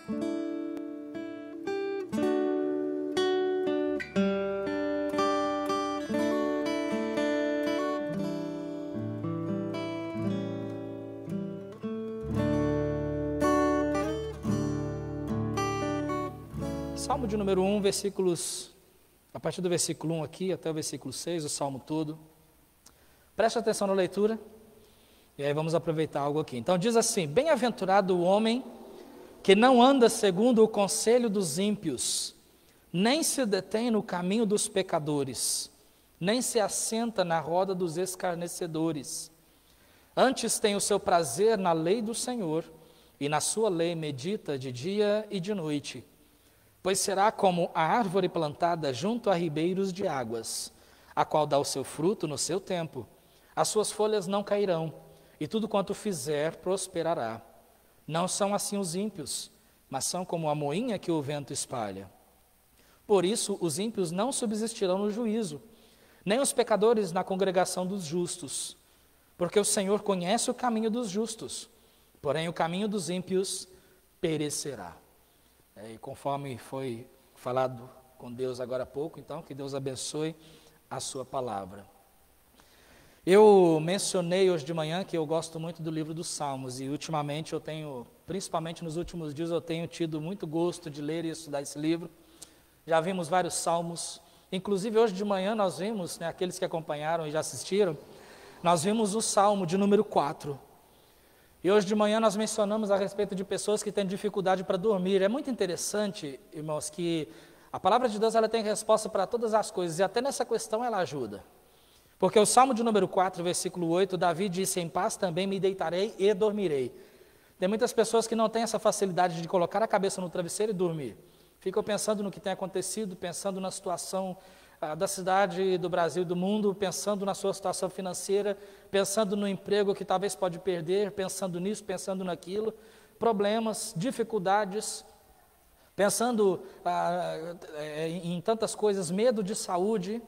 Salmo de número 1, a partir do versículo 1 aqui até o versículo 6, o salmo todo. Preste atenção na leitura, e aí vamos aproveitar algo aqui. Então diz assim: bem-aventurado o homem que não anda segundo o conselho dos ímpios, nem se detém no caminho dos pecadores, nem se assenta na roda dos escarnecedores. Antes tem o seu prazer na lei do Senhor, e na sua lei medita de dia e de noite. Pois será como a árvore plantada junto a ribeiros de águas, a qual dá o seu fruto no seu tempo. As suas folhas não cairão, e tudo quanto fizer prosperará. Não são assim os ímpios, mas são como a moinha que o vento espalha. Por isso, os ímpios não subsistirão no juízo, nem os pecadores na congregação dos justos. Porque o Senhor conhece o caminho dos justos, porém o caminho dos ímpios perecerá. E conforme foi falado com Deus agora há pouco, então, que Deus abençoe a sua palavra. Eu mencionei hoje de manhã que eu gosto muito do livro dos Salmos, e ultimamente eu tenho, principalmente nos últimos dias, eu tenho tido muito gosto de ler e estudar esse livro. Já vimos vários salmos, inclusive hoje de manhã nós vimos, aqueles que acompanharam e já assistiram, nós vimos o Salmo de número 4. E hoje de manhã nós mencionamos a respeito de pessoas que têm dificuldade para dormir. É muito interessante, irmãos, que a palavra de Deus ela tem resposta para todas as coisas, e até nessa questão ela ajuda. Porque o Salmo de número 4, versículo 8, Davi disse: em paz também me deitarei e dormirei. Tem muitas pessoas que não têm essa facilidade de colocar a cabeça no travesseiro e dormir. Ficam pensando no que tem acontecido, pensando na situação da cidade, do Brasil e do mundo, pensando na sua situação financeira, pensando no emprego que talvez pode perder, pensando nisso, pensando naquilo, problemas, dificuldades, pensando em tantas coisas, medo de saúde,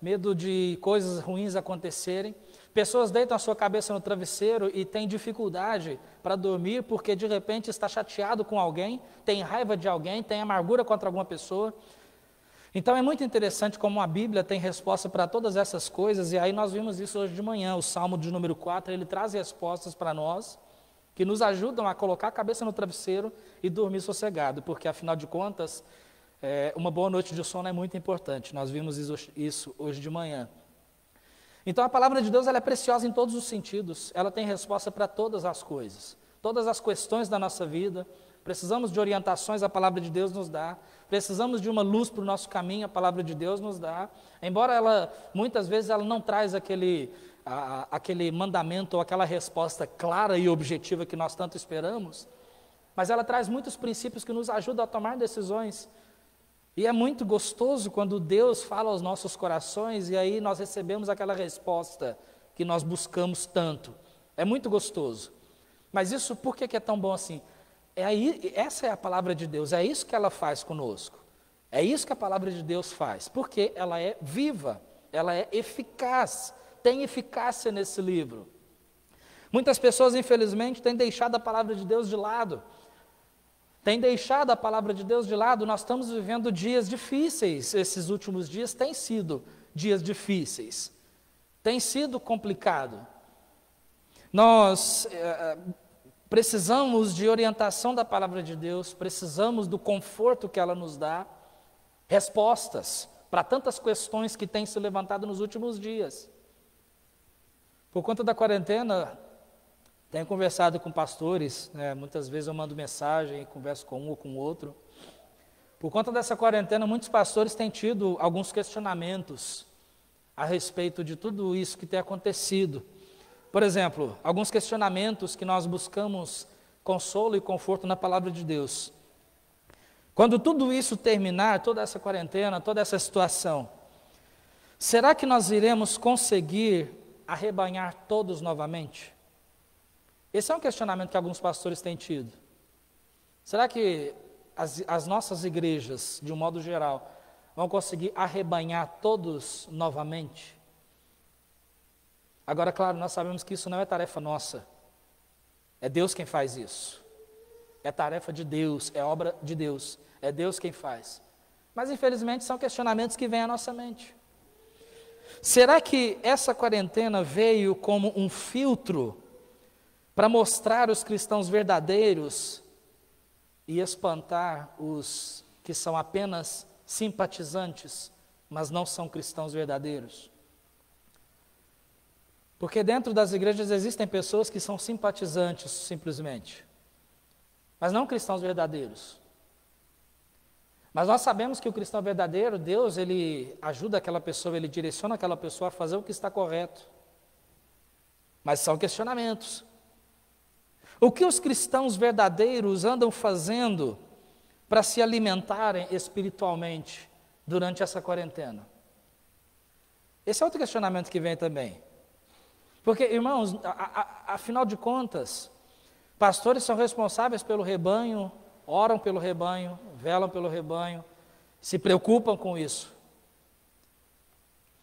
medo de coisas ruins acontecerem. Pessoas deitam a sua cabeça no travesseiro e têm dificuldade para dormir porque de repente está chateado com alguém, tem raiva de alguém, tem amargura contra alguma pessoa. Então é muito interessante como a Bíblia tem resposta para todas essas coisas, e aí nós vimos isso hoje de manhã. O Salmo de número 4, ele traz respostas para nós, que nos ajudam a colocar a cabeça no travesseiro e dormir sossegado, porque afinal de contas, uma boa noite de sono é muito importante. Nós vimos isso hoje de manhã. Então a palavra de Deus ela é preciosa em todos os sentidos, ela tem resposta para todas as coisas, todas as questões da nossa vida. Precisamos de orientações, a palavra de Deus nos dá. Precisamos de uma luz para o nosso caminho, a palavra de Deus nos dá. Embora ela, muitas vezes, ela não traz aquele mandamento ou aquela resposta clara e objetiva que nós tanto esperamos, mas ela traz muitos princípios que nos ajudam a tomar decisões. E é muito gostoso quando Deus fala aos nossos corações e aí nós recebemos aquela resposta que nós buscamos tanto. É muito gostoso. Mas isso, por que é tão bom assim? Essa é a palavra de Deus, é isso que ela faz conosco. É isso que a palavra de Deus faz, porque ela é viva, ela é eficaz, tem eficácia nesse livro. Muitas pessoas, infelizmente, têm deixado a palavra de Deus de lado. Nós estamos vivendo dias difíceis, esses últimos dias têm sido dias difíceis. Tem sido complicado. Nós precisamos de orientação da palavra de Deus, precisamos do conforto que ela nos dá, respostas para tantas questões que têm se levantado nos últimos dias. Por conta da quarentena, tenho conversado com pastores, muitas vezes eu mando mensagem, converso com um ou com outro. Por conta dessa quarentena, muitos pastores têm tido alguns questionamentos a respeito de tudo isso que tem acontecido. Por exemplo, alguns questionamentos que nós buscamos consolo e conforto na palavra de Deus. Quando tudo isso terminar, toda essa quarentena, toda essa situação, será que nós iremos conseguir arrebanhar todos novamente? Esse é um questionamento que alguns pastores têm tido. Será que as nossas igrejas, de um modo geral, vão conseguir arrebanhar todos novamente? Agora, claro, nós sabemos que isso não é tarefa nossa. É Deus quem faz isso. é tarefa de Deus, é obra de Deus, é Deus quem faz. Mas infelizmente são questionamentos que vêm à nossa mente. Será que essa quarentena veio como um filtro para mostrar os cristãos verdadeiros e espantar os que são apenas simpatizantes, mas não são cristãos verdadeiros? Porque dentro das igrejas existem pessoas que são simpatizantes simplesmente, mas não cristãos verdadeiros. Mas nós sabemos que o cristão verdadeiro, Deus, ele ajuda aquela pessoa, ele direciona aquela pessoa a fazer o que está correto. Mas são questionamentos. O que os cristãos verdadeiros andam fazendo para se alimentarem espiritualmente durante essa quarentena? Esse é outro questionamento que vem também. Porque, irmãos, afinal de contas, pastores são responsáveis pelo rebanho, oram pelo rebanho, velam pelo rebanho, se preocupam com isso.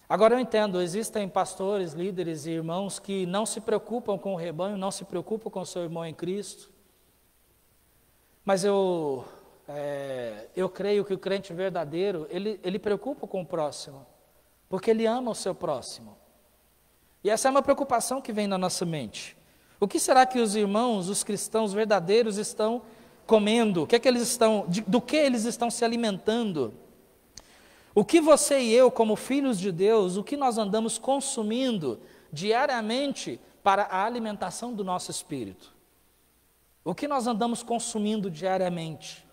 Agora eu entendo, existem pastores, líderes e irmãos que não se preocupam com o rebanho, não se preocupam com o seu irmão em Cristo. Mas eu creio que o crente verdadeiro, ele preocupa com o próximo, porque ele ama o seu próximo. E essa é uma preocupação que vem na nossa mente. O que será que os irmãos, os cristãos verdadeiros estão comendo? Do que eles estão se alimentando? O que você e eu, como filhos de Deus, o que nós andamos consumindo diariamente para a alimentação do nosso espírito? O que nós andamos consumindo diariamente?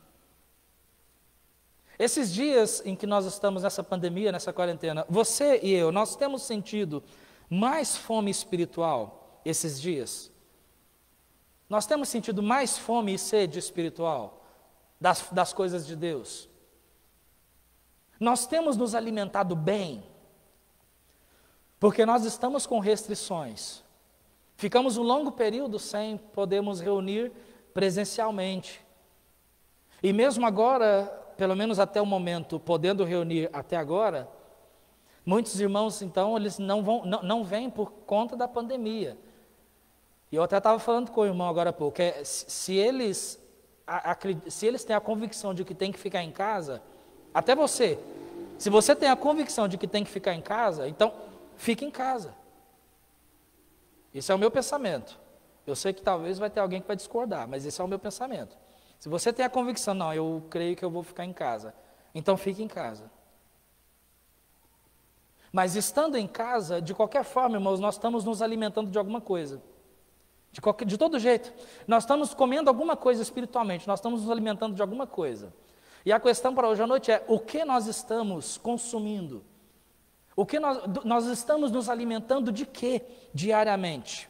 Esses dias em que nós estamos nessa pandemia, nessa quarentena, você e eu, nós temos sentido mais fome espiritual esses dias? Nós temos sentido mais fome e sede espiritual das coisas de Deus? Nós temos nos alimentado bem? Porque nós estamos com restrições. Ficamos um longo período sem podermos reunir presencialmente. E mesmo agora, pelo menos até o momento, podendo reunir até agora, muitos irmãos, então, eles não vêm por conta da pandemia. E eu até estava falando com o irmão agora há pouco, se eles têm a convicção de que tem que ficar em casa, até você, se você tem a convicção de que tem que ficar em casa, então fique em casa. Esse é o meu pensamento. Eu sei que talvez vai ter alguém que vai discordar, mas esse é o meu pensamento. Se você tem a convicção, não, eu creio que eu vou ficar em casa, então fique em casa. Mas estando em casa, de qualquer forma, irmãos, nós estamos nos alimentando de alguma coisa. De todo jeito. Nós estamos comendo alguma coisa espiritualmente, nós estamos nos alimentando de alguma coisa. E a questão para hoje à noite é, o que nós estamos consumindo? O que nós estamos nos alimentando de quê diariamente?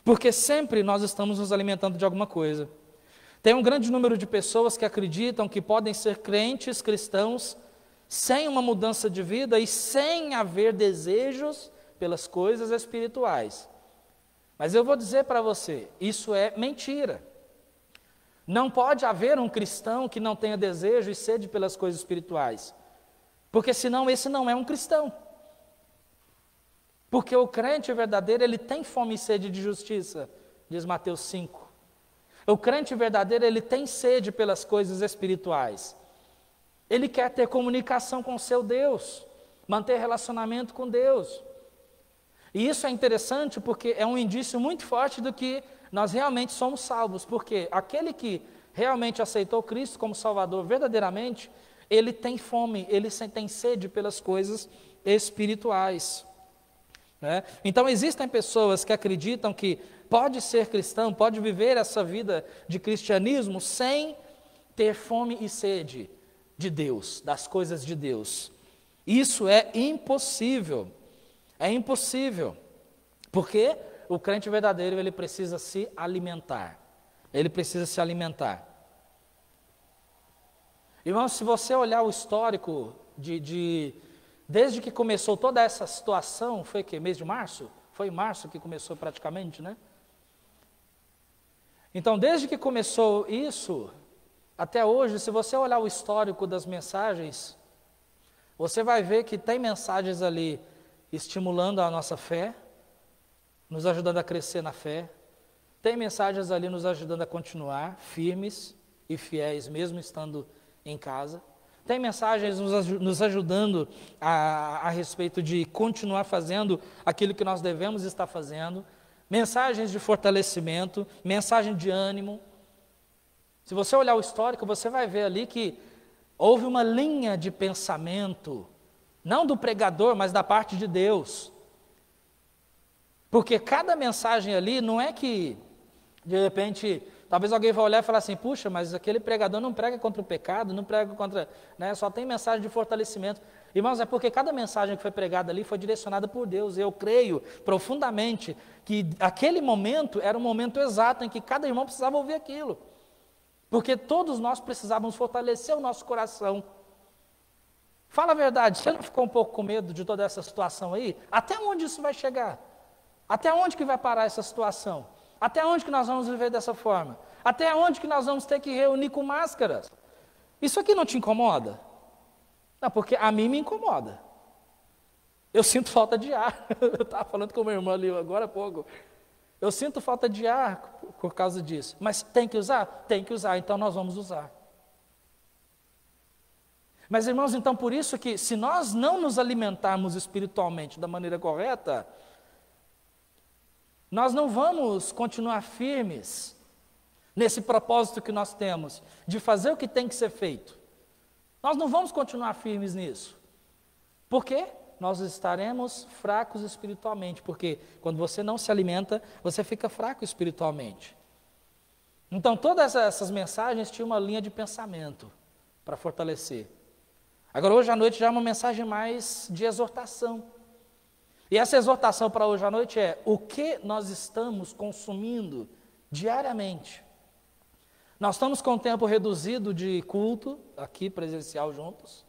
Porque sempre nós estamos nos alimentando de alguma coisa. Tem um grande número de pessoas que acreditam que podem ser crentes, cristãos, sem uma mudança de vida e sem haver desejos pelas coisas espirituais. Mas eu vou dizer para você, isso é mentira. Não pode haver um cristão que não tenha desejo e sede pelas coisas espirituais, porque senão esse não é um cristão. Porque o crente verdadeiro, ele tem fome e sede de justiça, diz Mateus 5. O crente verdadeiro, ele tem sede pelas coisas espirituais. Ele quer ter comunicação com o seu Deus, manter relacionamento com Deus. E isso é interessante porque é um indício muito forte do que nós realmente somos salvos. Porque aquele que realmente aceitou Cristo como Salvador verdadeiramente, ele tem fome, ele tem sede pelas coisas espirituais. Né? Então existem pessoas que acreditam que pode ser cristão, pode viver essa vida de cristianismo sem ter fome e sede de Deus, das coisas de Deus. Isso é impossível. É impossível. Porque o crente verdadeiro, ele precisa se alimentar. Ele precisa se alimentar. Irmãos, se você olhar o histórico desde que começou toda essa situação, foi que mês de março? Foi em março que começou praticamente, né? Então, desde que começou isso, até hoje, se você olhar o histórico das mensagens, você vai ver que tem mensagens ali estimulando a nossa fé, nos ajudando a crescer na fé. Tem mensagens ali nos ajudando a continuar firmes e fiéis, mesmo estando em casa. Tem mensagens nos ajudando a respeito de continuar fazendo aquilo que nós devemos estar fazendo. Mensagens de fortalecimento, mensagem de ânimo. Se você olhar o histórico, você vai ver ali que houve uma linha de pensamento, não do pregador, mas da parte de Deus. Porque cada mensagem ali não é que, de repente, talvez alguém vai olhar e falar assim, puxa, mas aquele pregador não prega contra o pecado, não prega contra, né, só tem mensagem de fortalecimento. Irmãos, é porque cada mensagem que foi pregada ali foi direcionada por Deus. Eu creio profundamente que aquele momento era um momento exato em que cada irmão precisava ouvir aquilo. Porque todos nós precisávamos fortalecer o nosso coração. Fala a verdade, você não ficou um pouco com medo de toda essa situação aí? Até onde isso vai chegar? Até onde que vai parar essa situação? Até onde que nós vamos viver dessa forma? Até onde que nós vamos ter que reunir com máscaras? Isso aqui não te incomoda? Não, porque a mim me incomoda. Eu sinto falta de ar. Eu estava falando com o meu irmão ali agora há pouco. Eu sinto falta de ar por causa disso. Mas tem que usar? Tem que usar, então nós vamos usar. Mas, irmãos, então por isso que se nós não nos alimentarmos espiritualmente da maneira correta, nós não vamos continuar firmes nesse propósito que nós temos, de fazer o que tem que ser feito. Nós não vamos continuar firmes nisso. Por quê? Nós estaremos fracos espiritualmente, porque quando você não se alimenta, você fica fraco espiritualmente. Então, todas essas mensagens tinham uma linha de pensamento para fortalecer. Agora, hoje à noite já é uma mensagem mais de exortação. E essa exortação para hoje à noite é: o que nós estamos consumindo diariamente? Nós estamos com um tempo reduzido de culto, aqui presencial juntos,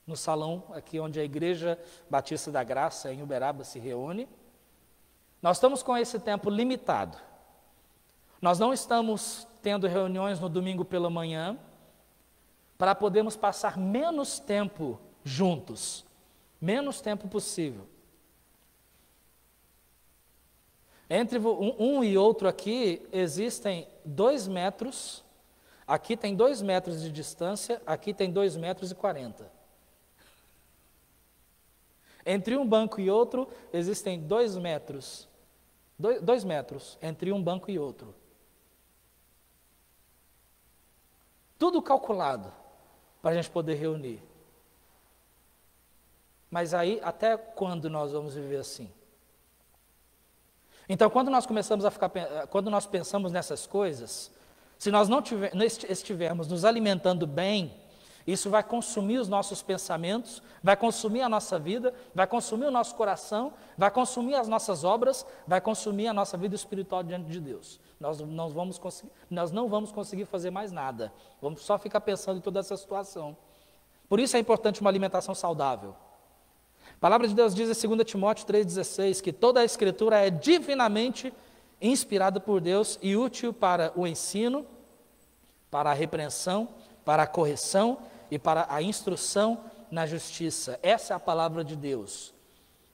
no salão aqui onde a Igreja Batista da Graça, em Uberaba, se reúne. Nós estamos com esse tempo limitado. Nós não estamos tendo reuniões no domingo pela manhã, para podermos passar menos tempo juntos, menos tempo possível. Entre um e outro aqui existem 2 metros, aqui tem 2 metros de distância, aqui tem 2,40 metros. Entre um banco e outro existem 2 metros, 2 metros entre um banco e outro. Tudo calculado para a gente poder reunir. Mas aí, até quando nós vamos viver assim? Então, quando nós começamos a ficar, quando nós pensamos nessas coisas, se nós não estivermos nos alimentando bem, isso vai consumir os nossos pensamentos, vai consumir a nossa vida, vai consumir o nosso coração, vai consumir as nossas obras, vai consumir a nossa vida espiritual diante de Deus. Nós não vamos conseguir fazer mais nada, vamos só ficar pensando em toda essa situação. Por isso é importante uma alimentação saudável. A palavra de Deus diz em 2 Timóteo 3,16 que toda a Escritura é divinamente inspirada por Deus e útil para o ensino, para a repreensão, para a correção e para a instrução na justiça. Essa é a palavra de Deus.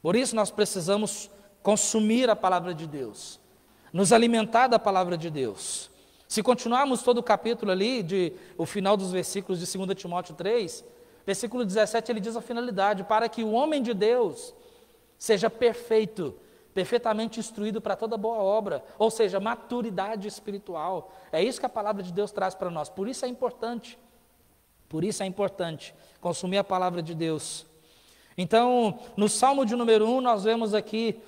Por isso nós precisamos consumir a palavra de Deus, nos alimentar da palavra de Deus. Se continuarmos todo o capítulo ali, o final dos versículos de 2 Timóteo 3, versículo 17, ele diz a finalidade: para que o homem de Deus seja perfeito, perfeitamente instruído para toda boa obra, ou seja, maturidade espiritual. É isso que a palavra de Deus traz para nós. Por isso é importante consumir a palavra de Deus. Então, no Salmo de número 1, nós vemos aqui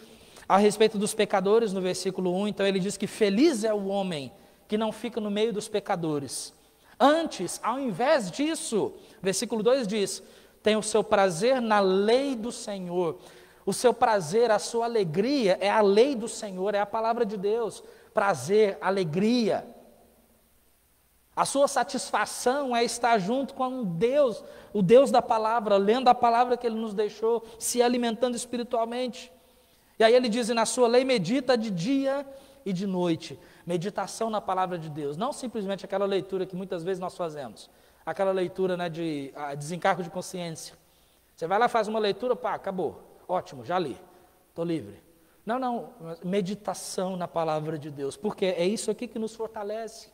a respeito dos pecadores, no versículo 1, então ele diz que feliz é o homem que não fica no meio dos pecadores. Antes, ao invés disso, versículo 2 diz, tem o seu prazer na lei do Senhor. O seu prazer, a sua alegria é a lei do Senhor, é a palavra de Deus. Prazer, alegria. A sua satisfação é estar junto com Deus, o Deus da palavra, lendo a palavra que Ele nos deixou, se alimentando espiritualmente. E aí ele diz, na sua lei medita de dia e de noite. Meditação na palavra de Deus, não simplesmente aquela leitura que muitas vezes nós fazemos, aquela leitura, né, de desencargo de consciência. Você vai lá, faz uma leitura, pá, acabou, ótimo, já li, estou livre. Não, meditação na palavra de Deus, porque é isso aqui que nos fortalece.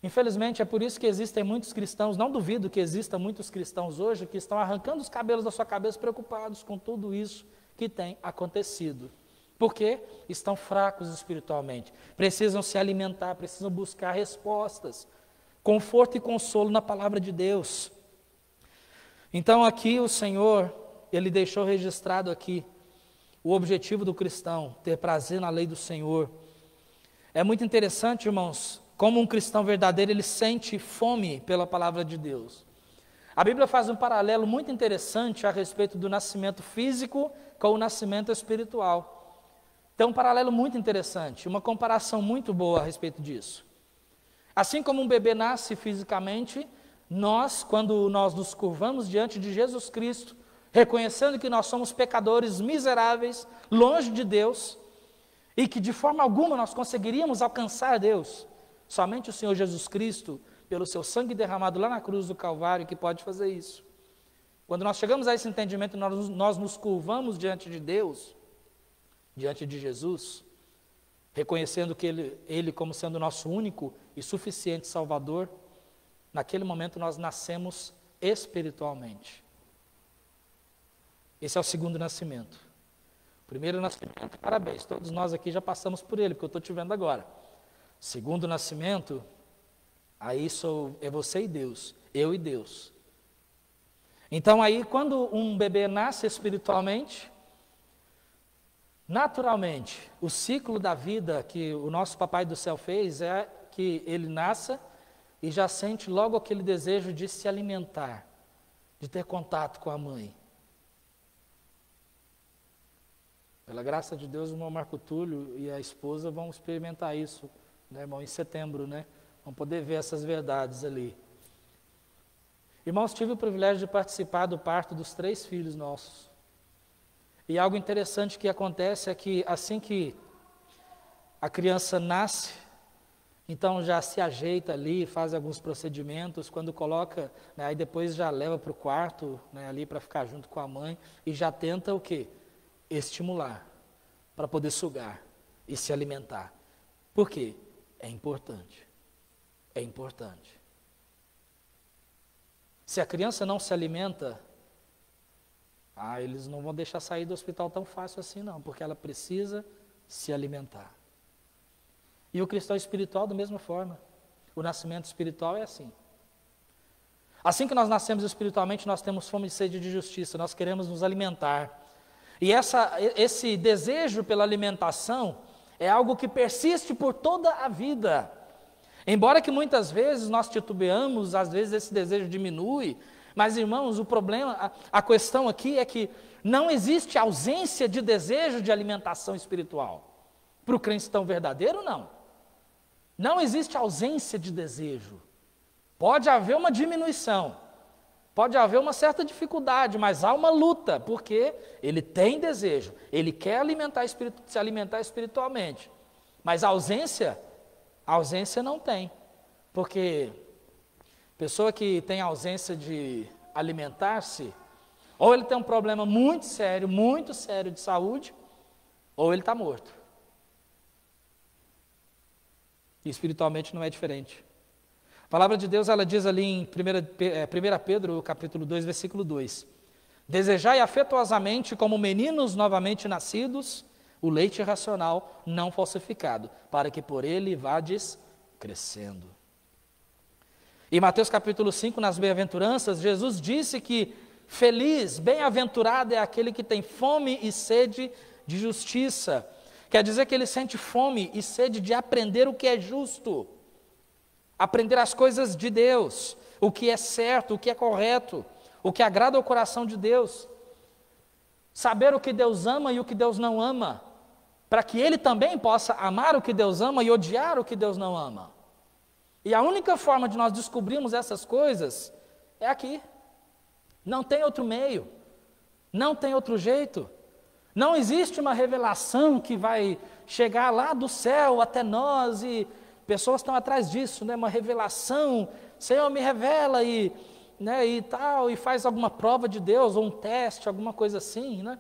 Infelizmente, é por isso que existem muitos cristãos, não duvido que existam muitos cristãos hoje, que estão arrancando os cabelos da sua cabeça preocupados com tudo isso que tem acontecido. Porque estão fracos espiritualmente, precisam se alimentar, precisam buscar respostas, conforto e consolo na palavra de Deus. Então aqui o Senhor, Ele deixou registrado aqui o objetivo do cristão, ter prazer na lei do Senhor. É muito interessante, irmãos, como um cristão verdadeiro, ele sente fome pela palavra de Deus. A Bíblia faz um paralelo muito interessante a respeito do nascimento físico com o nascimento espiritual. Tem um paralelo muito interessante, uma comparação muito boa a respeito disso. Assim como um bebê nasce fisicamente, nós, quando nós nos curvamos diante de Jesus Cristo, reconhecendo que nós somos pecadores miseráveis, longe de Deus, e que de forma alguma nós conseguiríamos alcançar Deus, somente o Senhor Jesus Cristo, pelo seu sangue derramado lá na cruz do Calvário, que pode fazer isso. Quando nós chegamos a esse entendimento, nós nos curvamos diante de Deus, diante de Jesus, reconhecendo que Ele como sendo o nosso único e suficiente Salvador, naquele momento nós nascemos espiritualmente. Esse é o segundo nascimento. O primeiro nascimento, parabéns, todos nós aqui já passamos por ele, porque eu estou te vendo agora. Segundo nascimento, aí é você e Deus, eu e Deus. Então aí, quando um bebê nasce espiritualmente, naturalmente, o ciclo da vida que o nosso Papai do Céu fez é que ele nasça e já sente logo aquele desejo de se alimentar, de ter contato com a mãe. Pela graça de Deus, o irmão Marco Túlio e a esposa vão experimentar isso, né, irmão, em setembro, né? Vão poder ver essas verdades ali. Irmãos, tive o privilégio de participar do parto dos 3 filhos nossos. E algo interessante que acontece é que assim que a criança nasce, então já se ajeita ali, faz alguns procedimentos, quando coloca, né, aí depois já leva para o quarto, né, ali para ficar junto com a mãe, e já tenta o quê? Estimular, para poder sugar e se alimentar. Por quê? É importante. É importante. Se a criança não se alimenta, eles não vão deixar sair do hospital tão fácil assim não, porque ela precisa se alimentar. E o cristão espiritual da mesma forma. O nascimento espiritual é assim. Assim que nós nascemos espiritualmente, nós temos fome e sede de justiça, nós queremos nos alimentar. E esse desejo pela alimentação é algo que persiste por toda a vida. Embora que muitas vezes nós titubeamos, às vezes esse desejo diminui, mas irmãos, o problema, a questão aqui é que não existe ausência de desejo de alimentação espiritual. Para o cristão verdadeiro, não. Não existe ausência de desejo. Pode haver uma diminuição. Pode haver uma certa dificuldade, mas há uma luta, porque ele tem desejo, ele quer se alimentar espiritualmente. Mas a ausência não tem. Porque pessoa que tem ausência de alimentar-se, ou ele tem um problema muito sério de saúde, ou ele está morto. E espiritualmente não é diferente. A palavra de Deus, ela diz ali em 1 Pedro, capítulo 2, versículo 2. Desejai afetuosamente, como meninos novamente nascidos, o leite racional não falsificado, para que por ele vades crescendo. Em Mateus capítulo 5, nas bem-aventuranças, Jesus disse que feliz, bem-aventurado é aquele que tem fome e sede de justiça. Quer dizer que ele sente fome e sede de aprender o que é justo. Aprender as coisas de Deus, o que é certo, o que é correto, o que agrada ao coração de Deus. Saber o que Deus ama e o que Deus não ama, para que ele também possa amar o que Deus ama e odiar o que Deus não ama. E a única forma de nós descobrirmos essas coisas é aqui. Não tem outro meio, não tem outro jeito. Não existe uma revelação que vai chegar lá do céu até nós e pessoas estão atrás disso, né? Uma revelação, Senhor me revela e tal, e faz alguma prova de Deus, ou um teste, alguma coisa assim, né?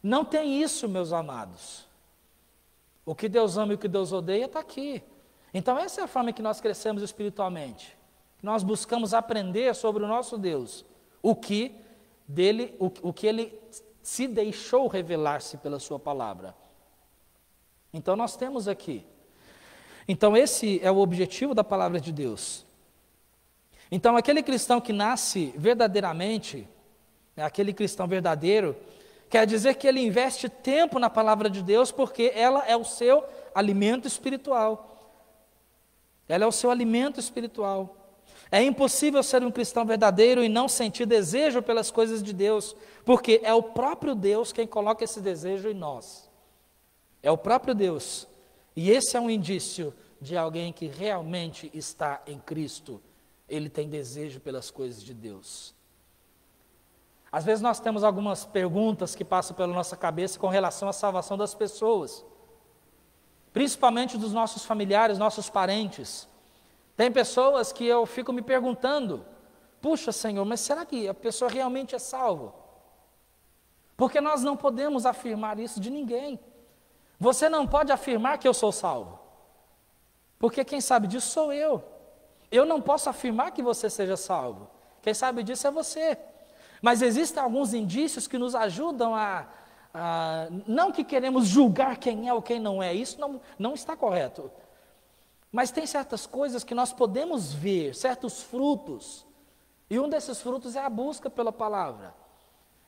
Não tem isso, meus amados. O que Deus ama e o que Deus odeia está aqui. Então essa é a forma que nós crescemos espiritualmente. Nós buscamos aprender sobre o nosso Deus, o que Ele se deixou revelar-se pela sua palavra. Então nós temos aqui. Então esse é o objetivo da palavra de Deus. Então aquele cristão que nasce verdadeiramente, aquele cristão verdadeiro, quer dizer que ele investe tempo na palavra de Deus, porque ela é o seu alimento espiritual. Ela é o seu alimento espiritual. É impossível ser um cristão verdadeiro e não sentir desejo pelas coisas de Deus, porque é o próprio Deus quem coloca esse desejo em nós. É o próprio Deus. E esse é um indício de alguém que realmente está em Cristo. Ele tem desejo pelas coisas de Deus. Às vezes nós temos algumas perguntas que passam pela nossa cabeça com relação à salvação das pessoas, principalmente dos nossos familiares, nossos parentes. Tem pessoas que eu fico me perguntando, puxa Senhor, mas será que a pessoa realmente é salva? Porque nós não podemos afirmar isso de ninguém. Você não pode afirmar que eu sou salvo, porque quem sabe disso sou eu. Eu não posso afirmar que você seja salvo, quem sabe disso é você. Mas existem alguns indícios que nos ajudam não que queremos julgar quem é ou quem não é, isso não está correto. Mas tem certas coisas que nós podemos ver, certos frutos, e um desses frutos é a busca pela palavra.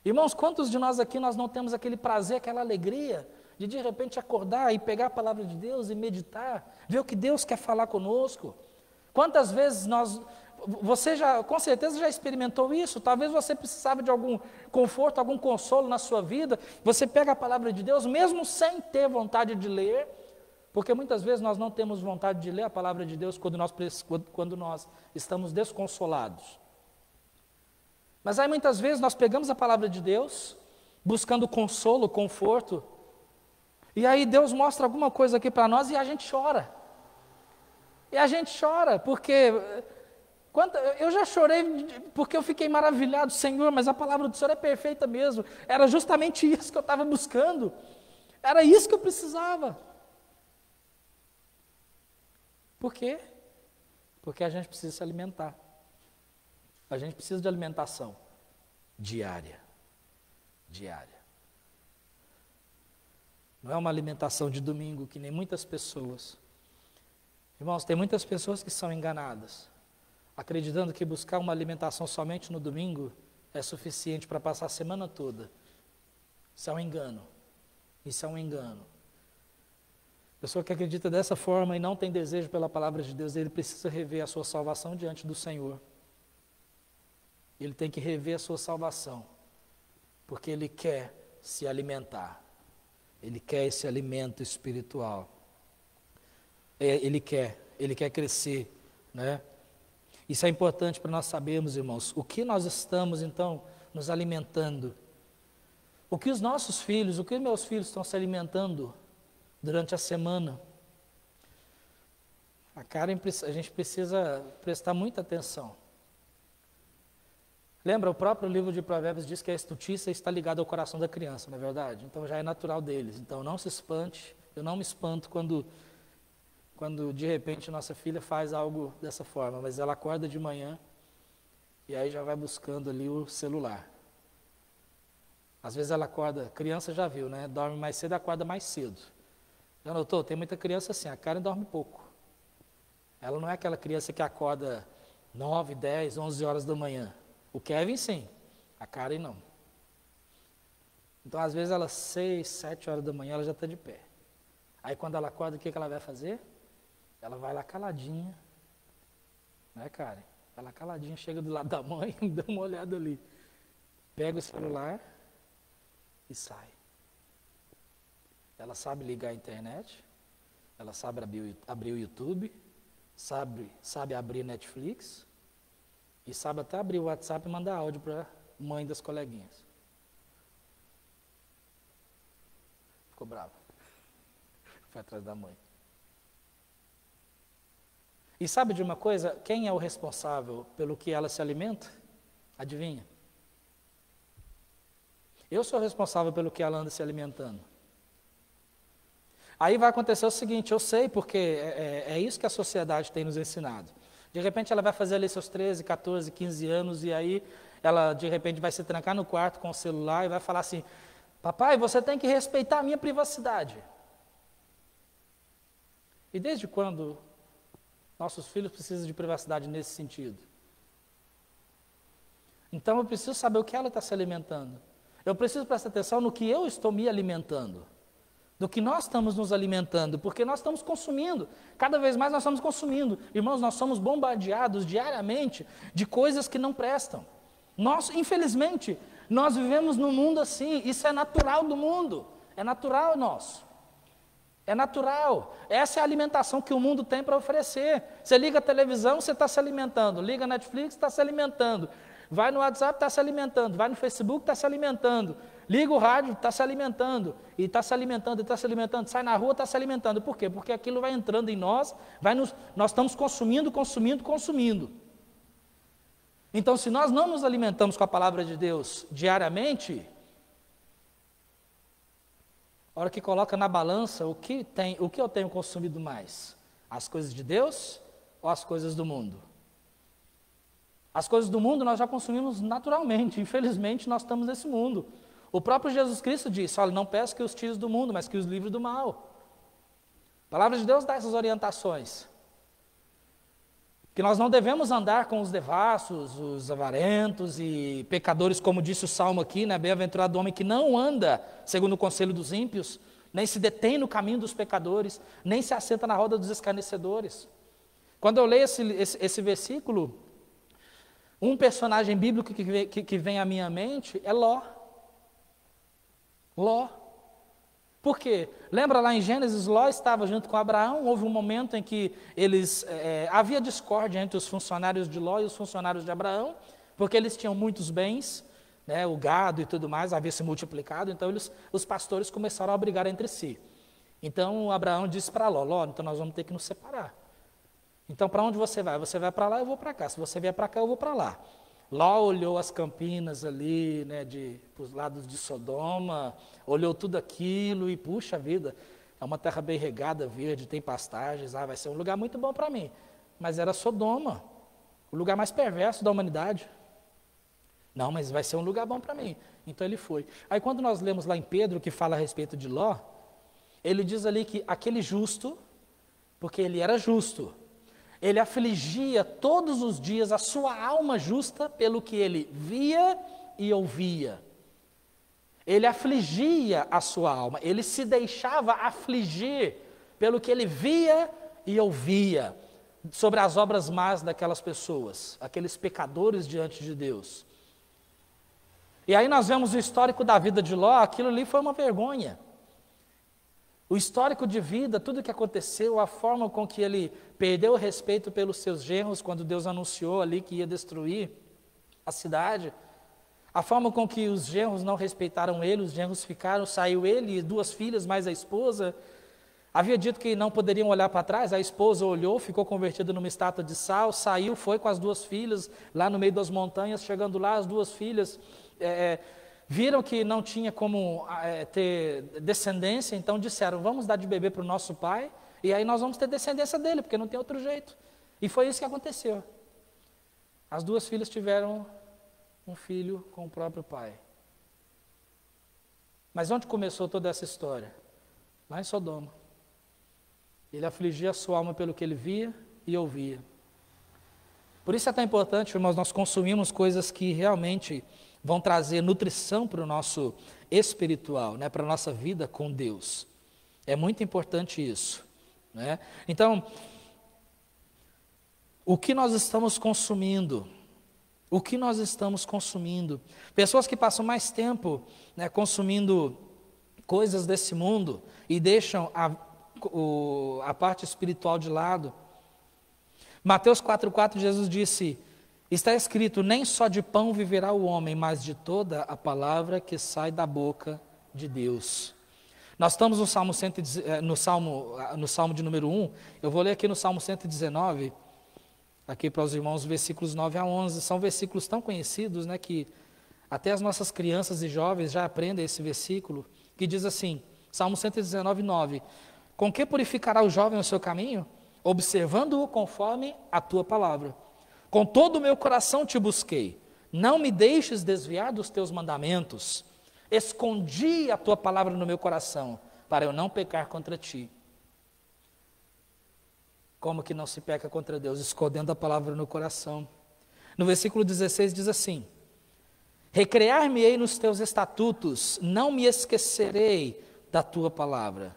Irmãos, quantos de nós aqui nós não temos aquele prazer, aquela alegria, de repente acordar e pegar a palavra de Deus e meditar, ver o que Deus quer falar conosco? Quantas vezes você com certeza já experimentou isso, talvez você precisava de algum conforto, algum consolo na sua vida, você pega a palavra de Deus, mesmo sem ter vontade de ler, porque muitas vezes nós não temos vontade de ler a palavra de Deus quando nós estamos desconsolados. Mas aí muitas vezes nós pegamos a palavra de Deus, buscando consolo, conforto, e aí Deus mostra alguma coisa aqui para nós e a gente chora. E a gente chora, porque eu já chorei porque eu fiquei maravilhado, Senhor, mas a palavra do Senhor é perfeita mesmo. Era justamente isso que eu estava buscando. Era isso que eu precisava. Por quê? Porque a gente precisa se alimentar. A gente precisa de alimentação diária. Diária. Não é uma alimentação de domingo, que nem muitas pessoas. Irmãos, tem muitas pessoas que são enganadas, acreditando que buscar uma alimentação somente no domingo é suficiente para passar a semana toda. Isso é um engano. Isso é um engano. A pessoa que acredita dessa forma e não tem desejo pela palavra de Deus, ele precisa rever a sua salvação diante do Senhor. Ele tem que rever a sua salvação, porque ele quer se alimentar. Ele quer esse alimento espiritual. Ele quer crescer, né? Isso é importante para nós sabermos, irmãos, o que nós estamos, então, nos alimentando. O que os nossos filhos, o que meus filhos estão se alimentando durante a semana. A gente precisa prestar muita atenção. Lembra, o próprio livro de Provérbios diz que a estultícia está ligada ao coração da criança, não é verdade? Então já é natural deles. Então não se espante, eu não me espanto quando de repente nossa filha faz algo dessa forma, mas ela acorda de manhã e aí já vai buscando ali o celular. Às vezes ela acorda, criança já viu, né? Dorme mais cedo, acorda mais cedo. Já notou? Tem muita criança assim, a Karen dorme pouco. Ela não é aquela criança que acorda 9, 10, 11 horas da manhã. O Kevin sim, a Karen não. Então às vezes ela 6, 7 horas da manhã ela já está de pé. Aí quando ela acorda, o que ela vai fazer? Ela vai lá caladinha, né, Karen? Vai lá caladinha, chega do lado da mãe, dá uma olhada ali. Pega o celular e sai. Ela sabe ligar a internet, ela sabe abrir o YouTube, sabe abrir Netflix, e sabe até abrir o WhatsApp e mandar áudio para a mãe das coleguinhas. Ficou brava. Foi atrás da mãe. E sabe de uma coisa? Quem é o responsável pelo que ela se alimenta? Adivinha? Eu sou responsável pelo que ela anda se alimentando. Aí vai acontecer o seguinte, eu sei porque é isso que a sociedade tem nos ensinado. De repente ela vai fazer ali seus 13, 14, 15 anos e aí ela de repente vai se trancar no quarto com o celular e vai falar assim, papai, você tem que respeitar a minha privacidade. E desde quando nossos filhos precisam de privacidade nesse sentido? Então eu preciso saber o que ela está se alimentando. Eu preciso prestar atenção no que eu estou me alimentando. Do que nós estamos nos alimentando, porque nós estamos consumindo, cada vez mais nós estamos consumindo. Irmãos, nós somos bombardeados diariamente de coisas que não prestam. Nós, infelizmente, nós vivemos num mundo assim, isso é natural do mundo, é natural nosso. É natural, essa é a alimentação que o mundo tem para oferecer. Você liga a televisão, você está se alimentando, liga a Netflix, está se alimentando, vai no WhatsApp, está se alimentando, vai no Facebook, está se alimentando. Liga o rádio, está se alimentando, e está se alimentando, e está se alimentando, sai na rua, está se alimentando. Por quê? Porque aquilo vai entrando em nós, nós estamos consumindo. Então, se nós não nos alimentamos com a palavra de Deus diariamente, a hora que coloca na balança, o que eu tenho consumido mais? As coisas de Deus ou as coisas do mundo? As coisas do mundo nós já consumimos naturalmente, infelizmente nós estamos nesse mundo. O próprio Jesus Cristo disse, olha, não peço que os tire do mundo, mas que os livre do mal. A palavra de Deus dá essas orientações. Que nós não devemos andar com os devassos, os avarentos e pecadores, como disse o Salmo aqui, né? Bem-aventurado o homem que não anda segundo o conselho dos ímpios, nem se detém no caminho dos pecadores, nem se assenta na roda dos escarnecedores. Quando eu leio esse versículo, um personagem bíblico que vem à minha mente é Ló. Ló. Por quê? Lembra lá em Gênesis, Ló estava junto com Abraão, houve um momento em que havia discórdia entre os funcionários de Ló e os funcionários de Abraão, porque eles tinham muitos bens, né, o gado e tudo mais havia se multiplicado, então os pastores começaram a brigar entre si. Então Abraão disse para Ló, então nós vamos ter que nos separar. Então para onde você vai? Você vai para lá, eu vou para cá. Se você vier para cá, eu vou para lá. Ló olhou as campinas ali, né, os lados de Sodoma, olhou tudo aquilo e, puxa vida, é uma terra bem regada, verde, tem pastagens, vai ser um lugar muito bom para mim. Mas era Sodoma, o lugar mais perverso da humanidade. Não, mas vai ser um lugar bom para mim. Então ele foi. Aí quando nós lemos lá em Pedro, que fala a respeito de Ló, ele diz ali que aquele justo, porque ele era justo, ele afligia todos os dias a sua alma justa pelo que ele via e ouvia. Ele afligia a sua alma, ele se deixava afligir pelo que ele via e ouvia sobre as obras más daquelas pessoas, aqueles pecadores diante de Deus. E aí nós vemos o histórico da vida de Ló, aquilo ali foi uma vergonha. O histórico de vida, tudo o que aconteceu, a forma com que ele perdeu o respeito pelos seus genros, quando Deus anunciou ali que ia destruir a cidade, a forma com que os genros não respeitaram ele, os genros ficaram, saiu ele e 2 filhas, mais a esposa, havia dito que não poderiam olhar para trás, a esposa olhou, ficou convertida numa estátua de sal, saiu, foi com as 2 filhas, lá no meio das montanhas, chegando lá, as 2 filhas viram que não tinha como ter descendência, então disseram, vamos dar de beber para o nosso pai, e aí nós vamos ter descendência dele, porque não tem outro jeito. E foi isso que aconteceu. As 2 filhas tiveram um filho com o próprio pai. Mas onde começou toda essa história? Lá em Sodoma. Ele afligia a sua alma pelo que ele via e ouvia. Por isso é tão importante, irmãos, nós consumimos coisas que realmente vão trazer nutrição para o nosso espiritual, né, para a nossa vida com Deus. É muito importante isso. Né? Então, o que nós estamos consumindo? O que nós estamos consumindo? Pessoas que passam mais tempo, né, consumindo coisas desse mundo e deixam a parte espiritual de lado. Mateus 4,4, Jesus disse, está escrito, nem só de pão viverá o homem, mas de toda a palavra que sai da boca de Deus. Nós estamos no Salmo de número 1, eu vou ler aqui no Salmo 119, aqui para os irmãos, versículos 9 a 11, são versículos tão conhecidos, né, que Até as nossas crianças e jovens já aprendem esse versículo, que diz assim, Salmo 119, 9. Com que purificará o jovem o seu caminho? Observando-o conforme a tua palavra. Com todo o meu coração te busquei. Não me deixes desviar dos teus mandamentos. Escondi a tua palavra no meu coração, para eu não pecar contra ti. Como que não se peca contra Deus? Escondendo a palavra no coração. No versículo 16 diz assim, recrear-me-ei nos teus estatutos, não me esquecerei da tua palavra.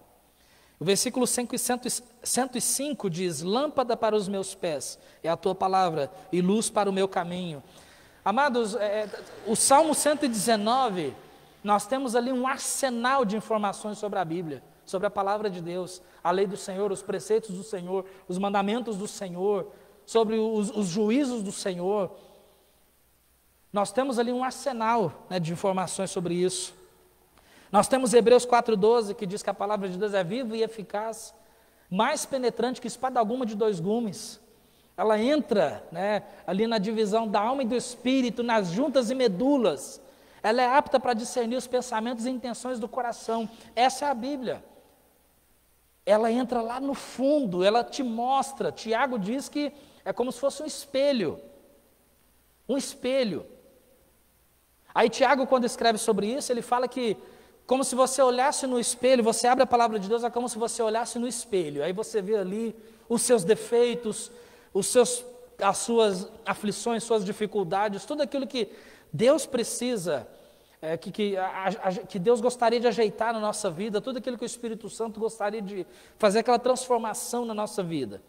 O versículo 105 diz, lâmpada para os meus pés é a tua palavra e luz para o meu caminho. Amados, o Salmo 119, nós temos ali um arsenal de informações sobre a Bíblia, sobre a palavra de Deus, a lei do Senhor, os preceitos do Senhor, os mandamentos do Senhor, sobre os juízos do Senhor. Nós temos ali um arsenal, né, de informações sobre isso. Nós temos Hebreus 4,12, que diz que a palavra de Deus é viva e eficaz, mais penetrante que espada alguma de dois gumes. Ela entra, né, ali na divisão da alma e do espírito, nas juntas e medulas. Ela é apta para discernir os pensamentos e intenções do coração. Essa é a Bíblia. Ela entra lá no fundo, ela te mostra. Tiago diz que é como se fosse um espelho. Um espelho. Aí Tiago, quando escreve sobre isso, ele fala que como se você olhasse no espelho, você abre a palavra de Deus, é como se você olhasse no espelho. Aí você vê ali os seus defeitos, as suas aflições, suas dificuldades, tudo aquilo que Deus precisa, que Deus gostaria de ajeitar na nossa vida, tudo aquilo que o Espírito Santo gostaria de fazer aquela transformação na nossa vida.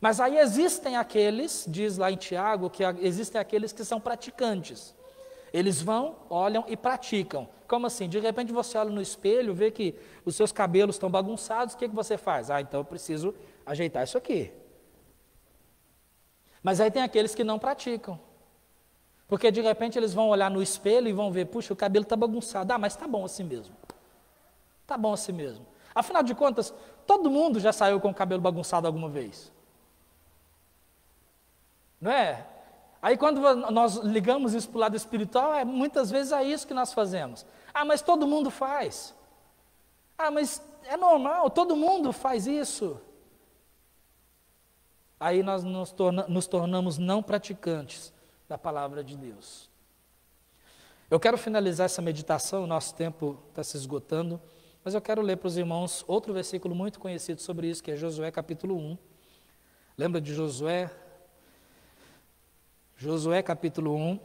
Mas aí existem aqueles, diz lá em Tiago, que existem aqueles que são praticantes. Eles vão, olham e praticam. Como assim? De repente você olha no espelho, vê que os seus cabelos estão bagunçados, o que você faz? Então eu preciso ajeitar isso aqui. Mas aí tem aqueles que não praticam. Porque de repente eles vão olhar no espelho e vão ver, puxa, o cabelo está bagunçado. Mas está bom assim mesmo. Está bom assim mesmo. Afinal de contas, todo mundo já saiu com o cabelo bagunçado alguma vez. Não é? Aí quando nós ligamos isso para o lado espiritual, muitas vezes é isso que nós fazemos. Mas todo mundo faz. Mas é normal, todo mundo faz isso. Aí nós nos tornamos não praticantes da palavra de Deus. Eu quero finalizar essa meditação, o nosso tempo está se esgotando, mas eu quero ler para os irmãos outro versículo muito conhecido sobre isso, que é Josué capítulo 1. Lembra de Josué? Josué capítulo 1,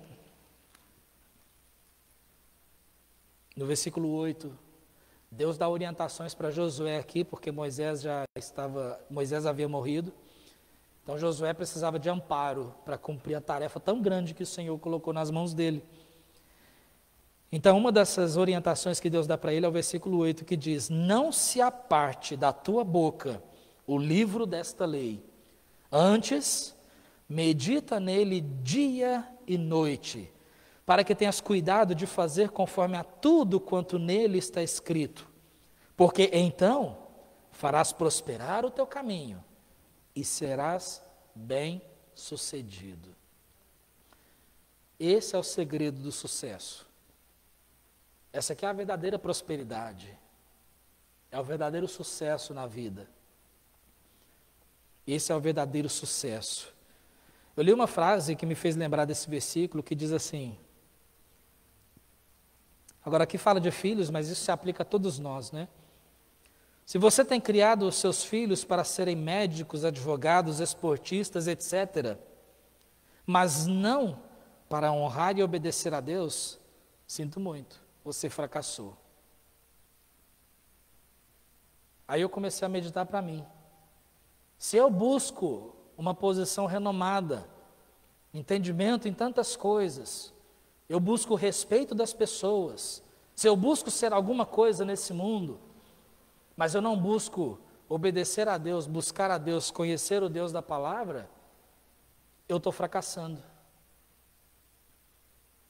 no versículo 8, Deus dá orientações para Josué aqui, porque Moisés havia morrido, então Josué precisava de amparo para cumprir a tarefa tão grande que o Senhor colocou nas mãos dele. Então uma dessas orientações que Deus dá para ele é o versículo 8, que diz, não se aparte da tua boca o livro desta lei, antes medita nele dia e noite, para que tenhas cuidado de fazer conforme a tudo quanto nele está escrito, porque então farás prosperar o teu caminho e serás bem-sucedido. Esse é o segredo do sucesso. Essa aqui é a verdadeira prosperidade, é o verdadeiro sucesso na vida. Esse é o verdadeiro sucesso. Eu li uma frase que me fez lembrar desse versículo, que diz assim, agora aqui fala de filhos, mas isso se aplica a todos nós, né? Se você tem criado os seus filhos para serem médicos, advogados, esportistas, etc., mas não para honrar e obedecer a Deus, sinto muito, você fracassou. Aí eu comecei a meditar para mim. Se eu busco uma posição renomada, entendimento em tantas coisas, eu busco o respeito das pessoas, se eu busco ser alguma coisa nesse mundo, mas eu não busco obedecer a Deus, buscar a Deus, conhecer o Deus da palavra, eu estou fracassando.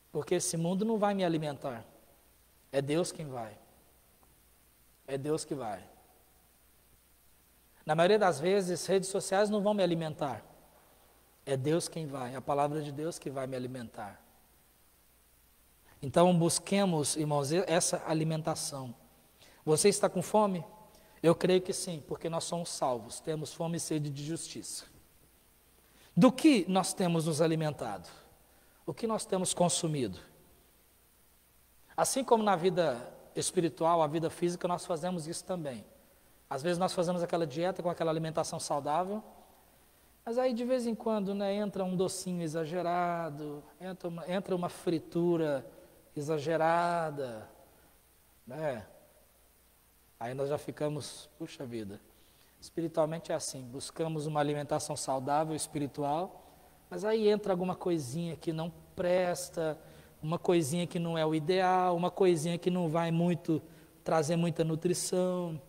Porque esse mundo não vai me alimentar, é Deus quem vai. É Deus que vai. Na maioria das vezes, redes sociais não vão me alimentar. É Deus quem vai, a palavra de Deus que vai me alimentar. Então busquemos, irmãos, essa alimentação. Você está com fome? Eu creio que sim, porque nós somos salvos, temos fome e sede de justiça. Do que nós temos nos alimentado? O que nós temos consumido? Assim como na vida espiritual, a vida física, nós fazemos isso também. Às vezes nós fazemos aquela dieta com aquela alimentação saudável, mas aí de vez em quando, né, entra um docinho exagerado, entra uma fritura exagerada, né? Aí nós já ficamos, puxa vida, espiritualmente é assim, buscamos uma alimentação saudável, espiritual, mas aí entra alguma coisinha que não presta, uma coisinha que não é o ideal, uma coisinha que não vai trazer muita nutrição.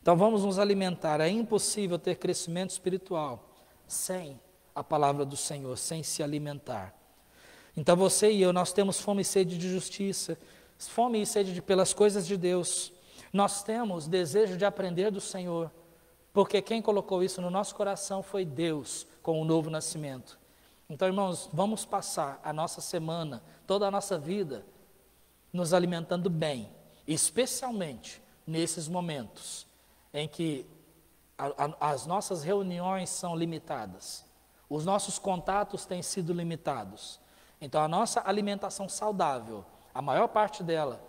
Então vamos nos alimentar. É impossível ter crescimento espiritual sem a palavra do Senhor, sem se alimentar. Então você e eu, nós temos fome e sede de justiça, fome e sede pelas coisas de Deus. Nós temos desejo de aprender do Senhor, porque quem colocou isso no nosso coração foi Deus, com o novo nascimento. Então, irmãos, vamos passar a nossa semana, toda a nossa vida, nos alimentando bem, especialmente nesses momentos em que as nossas reuniões são limitadas, os nossos contatos têm sido limitados. Então, a nossa alimentação saudável, a maior parte dela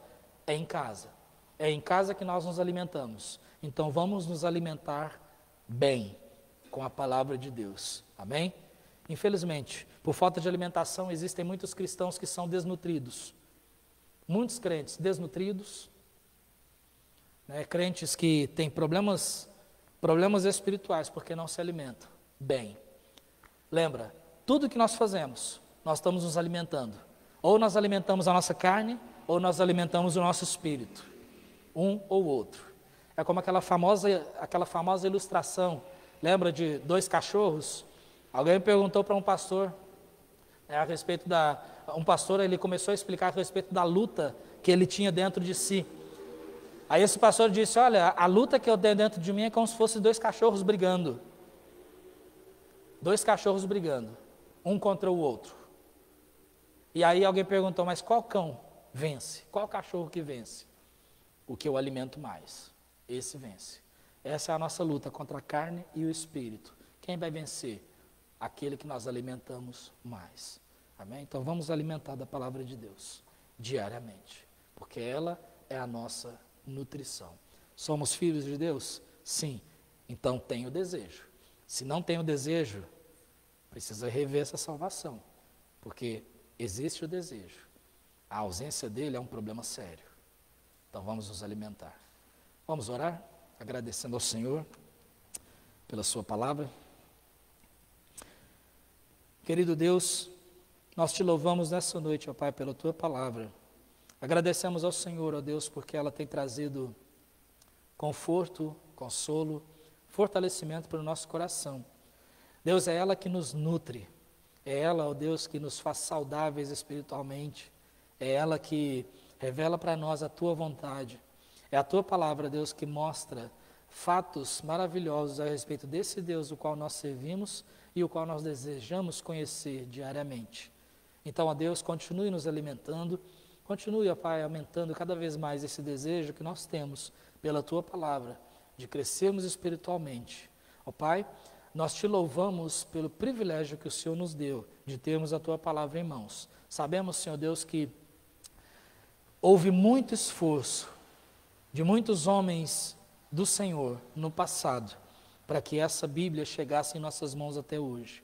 é em casa. É em casa que nós nos alimentamos. Então, vamos nos alimentar bem com a palavra de Deus. Amém? Infelizmente, por falta de alimentação, existem muitos cristãos que são desnutridos. Muitos crentes desnutridos, né, crentes que têm problemas espirituais porque não se alimentam bem. Lembra, tudo que nós fazemos, nós estamos nos alimentando. Ou nós alimentamos a nossa carne, ou nós alimentamos o nosso espírito. Um ou outro. É como aquela famosa ilustração, lembra de 2 cachorros? Alguém perguntou para um pastor, a respeito um pastor, ele começou a explicar a respeito da luta que ele tinha dentro de si. Aí esse pastor disse, olha, a luta que eu tenho dentro de mim é como se fossem 2 cachorros brigando. 2 cachorros brigando, um contra o outro. E aí alguém perguntou, mas qual cão vence? Qual cachorro que vence? O que eu alimento mais, esse vence. Essa é a nossa luta contra a carne e o espírito. Quem vai vencer? Aquele que nós alimentamos mais. Amém? Então vamos alimentar da palavra de Deus diariamente, porque ela é a nossa nutrição. Somos filhos de Deus? Sim. Então tem o desejo. Se não tem o desejo, precisa rever essa salvação, porque existe o desejo. A ausência dele é um problema sério. Então vamos nos alimentar. Vamos orar, agradecendo ao Senhor pela sua palavra. Querido Deus, nós te louvamos nessa noite, ó Pai, pela tua palavra. Agradecemos ao Senhor, ó Deus, porque ela tem trazido conforto, consolo, fortalecimento para o nosso coração. Deus, é ela que nos nutre, é ela, ó Deus, que nos faz saudáveis espiritualmente, é ela que revela para nós a tua vontade. É a tua palavra, Deus, que mostra fatos maravilhosos a respeito desse Deus o qual nós servimos e o qual nós desejamos conhecer diariamente. Então, ó Deus, continue nos alimentando, continue, ó Pai, aumentando cada vez mais esse desejo que nós temos pela tua palavra, de crescermos espiritualmente. Ó Pai, nós te louvamos pelo privilégio que o Senhor nos deu de termos a tua palavra em mãos. Sabemos, Senhor Deus, que houve muito esforço de muitos homens do Senhor no passado para que essa Bíblia chegasse em nossas mãos até hoje.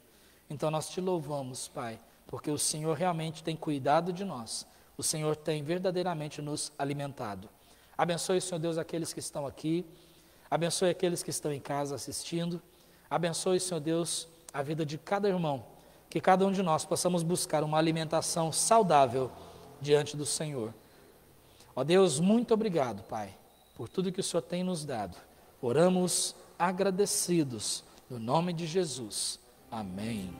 Então nós te louvamos, Pai, porque o Senhor realmente tem cuidado de nós. O Senhor tem verdadeiramente nos alimentado. Abençoe, Senhor Deus, aqueles que estão aqui. Abençoe aqueles que estão em casa assistindo. Abençoe, Senhor Deus, a vida de cada irmão. Que cada um de nós possamos buscar uma alimentação saudável diante do Senhor. Ó Deus, muito obrigado, Pai, por tudo que o Senhor tem nos dado. Oramos agradecidos, no nome de Jesus. Amém.